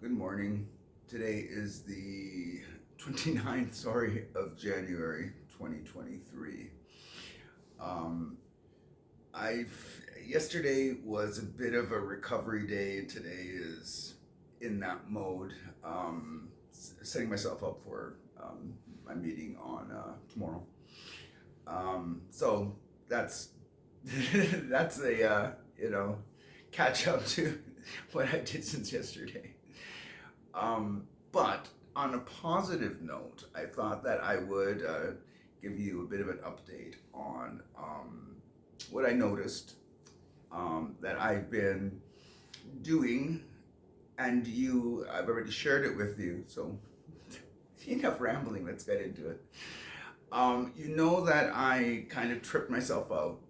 Good morning. Today is the 29th, of January 2023. Um, I've Yesterday was a bit of a recovery day. Today is in that mode. Setting myself up for my meeting on tomorrow. So that's that's a catch up to what I did since yesterday. But on a positive note, I thought that I would give you a bit of an update on what I noticed that I've been doing, and I've already shared it with you. So enough rambling. Let's get into it. You know that I kind of tripped myself out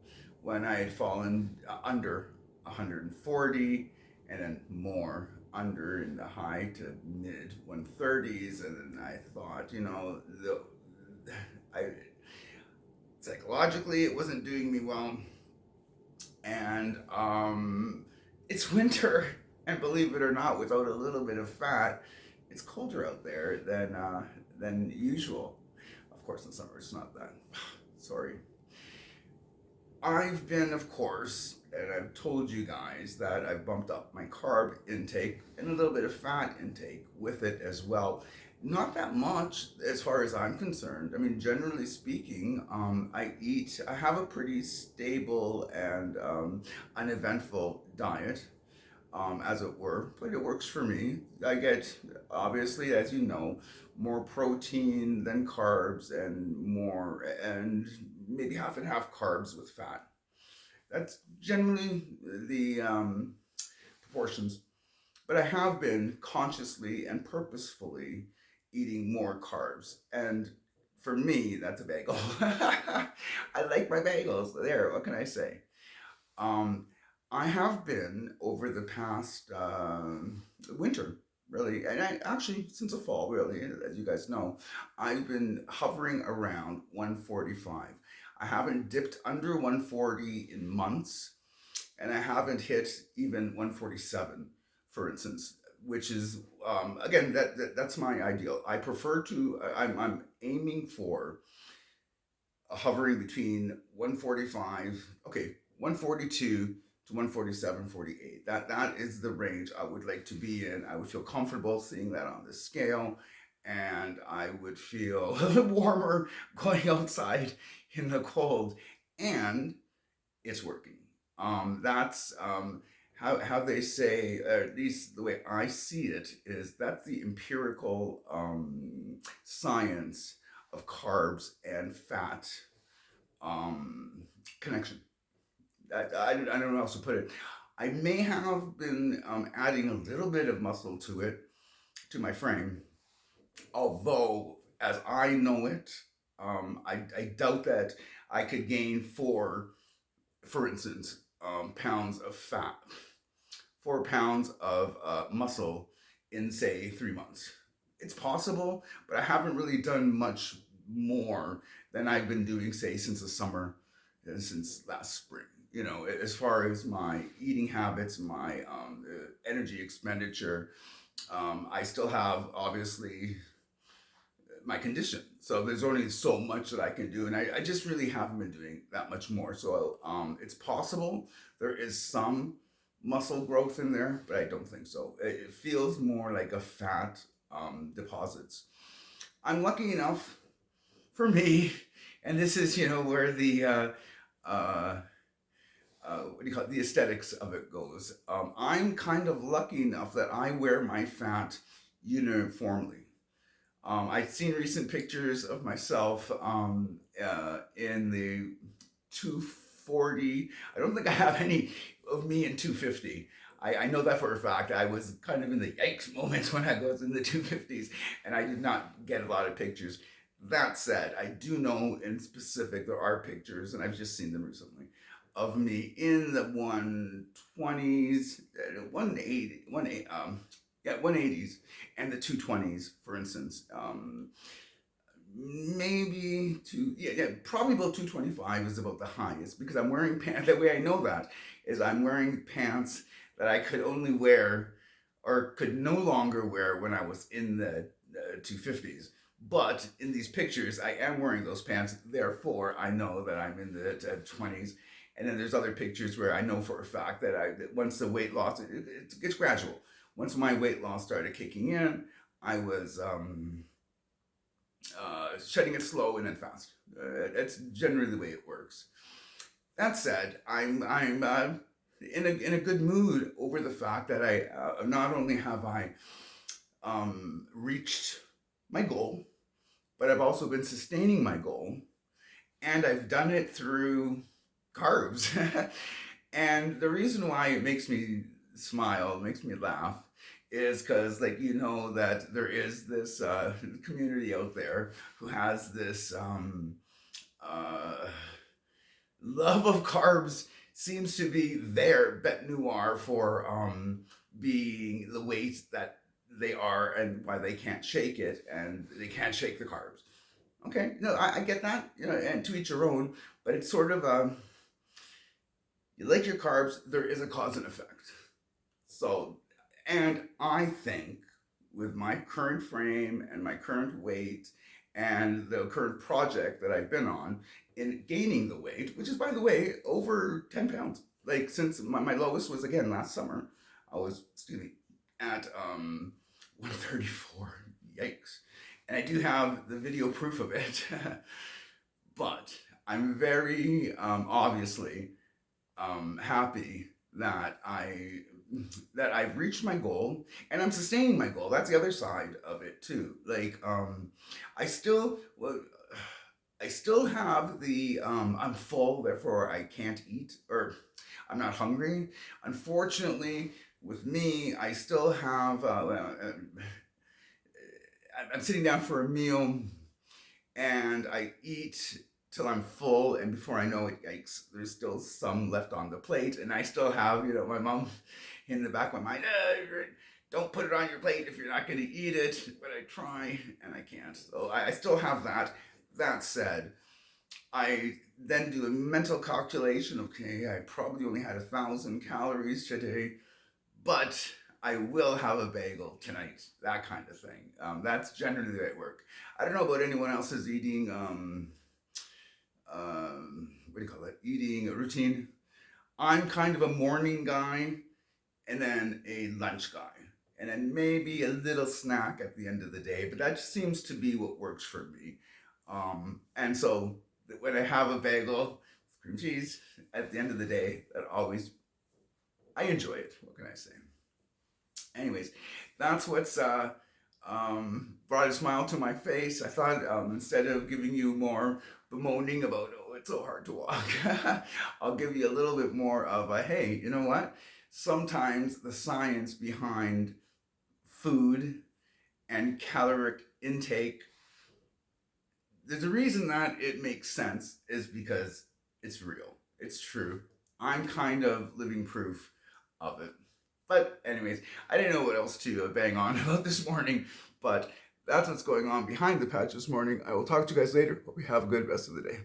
when I had fallen under 140 and then more under in the high to mid 130s, and then I thought, I psychologically it wasn't doing me well, and it's winter, and believe it or not, without a little bit of fat, it's colder out there than usual. Of course, in summer it's not that. Sorry. I've been, of course, and I've told you guys that I've bumped up my carb intake and a little bit of fat intake with it as well. Not that much as far as I'm concerned. I mean, generally speaking, I have a pretty stable and uneventful diet, as it were, but it works for me. I get, obviously, as you know, more protein than carbs and maybe half and half carbs with fat. That's generally the proportions. But I have been consciously and purposefully eating more carbs. And for me, that's a bagel. I like my bagels. There, what can I say? Um, I have been over the past winter, really, and actually since the fall, really, as you guys know, I've been hovering around 145. I haven't dipped under 140 in months, and I haven't hit even 147, for instance, which is again that's my ideal. I prefer to. I'm aiming for hovering between 145, okay, 142 to 147, 48. That is the range I would like to be in. I would feel comfortable seeing that on the scale, and I would feel warmer going outside in the cold, and it's working. That's how they say, at least the way I see it, is that's the empirical science of carbs and fat connection. I don't know how else to put it. I may have been adding a little bit of muscle to it, to my frame, although, as I know it, I doubt that I could gain for instance, pounds of fat, 4 pounds of muscle in, say, 3 months. It's possible, but I haven't really done much more than I've been doing, say, since the summer, since last spring. As far as my eating habits, my energy expenditure, I still have, obviously, my condition. So there's only so much that I can do, and I just really haven't been doing that much more. So it's possible there is some muscle growth in there, but I don't think so. It feels more like a fat deposits. I'm lucky enough for me, and this is where the what do you call it, the aesthetics of it goes. I'm kind of lucky enough that I wear my fat uniformly. I've seen recent pictures of myself in the 240. I don't think I have any of me in 250. I know that for a fact. I was kind of in the yikes moments when I was in the 250s, and I did not get a lot of pictures. That said, I do know in specific there are pictures, and I've just seen them recently, of me in the 120s, 180, 180s, and the 220s, for instance. Maybe probably about 225 is about the highest, because I'm wearing pants. The way I know that is I'm wearing pants that I could only wear or could no longer wear when I was in the 250s. But in these pictures, I am wearing those pants. Therefore, I know that I'm in the 20s. And then there's other pictures where I know for a fact that once the weight loss, it's gradual. Once my weight loss started kicking in, I was shedding it slow and then fast. That's generally the way it works. That said, I'm in a good mood over the fact that I not only have I reached my goal, but I've also been sustaining my goal, and I've done it through carbs. And the reason why it makes me smile, makes me laugh, is because, like, that there is this community out there who has this uh, love of carbs, seems to be their bete noir for being the weight that they are and why they can't shake it and they can't shake the carbs. Okay, no, I get that, and to each your own, but it's sort of you like your carbs, there is a cause and effect. So, and I think with my current frame and my current weight and the current project that I've been on in gaining the weight, which is, by the way, over 10 pounds. Like, since my lowest was, again, last summer, I was, excuse me, at 134. Yikes. And I do have the video proof of it. But I'm very obviously happy that I've reached my goal and I'm sustaining my goal. That's the other side of it too. Like I still well, I still have the I'm full, therefore I can't eat, or I'm not hungry. Unfortunately, with me, I still have I'm sitting down for a meal and I eat till I'm full, and before I know it, yikes, there's still some left on the plate, and I still have, my mom in the back of my mind, don't put it on your plate if you're not going to eat it, but I try, and I can't. So I still have that. That said, I then do a mental calculation. Okay, I probably only had 1,000 calories today, but I will have a bagel tonight. That kind of thing. That's generally the way it works. I don't know about anyone else's eating. What do you call it? Eating a routine. I'm kind of a morning guy, and then a lunch guy, and then maybe a little snack at the end of the day. But that just seems to be what works for me. And so when I have a bagel, cream cheese at the end of the day, that always I enjoy it. What can I say? Anyways, that's what's brought a smile to my face. I thought instead of giving you more bemoaning about, oh, it's so hard to walk, I'll give you a little bit more of a, hey, you know what? Sometimes the science behind food and caloric intake, there's a reason that it makes sense, is because it's real. It's true. I'm kind of living proof of it. But anyways, I didn't know what else to bang on about this morning, but that's what's going on behind the patch this morning. I will talk to you guys later. Hope you have a good rest of the day.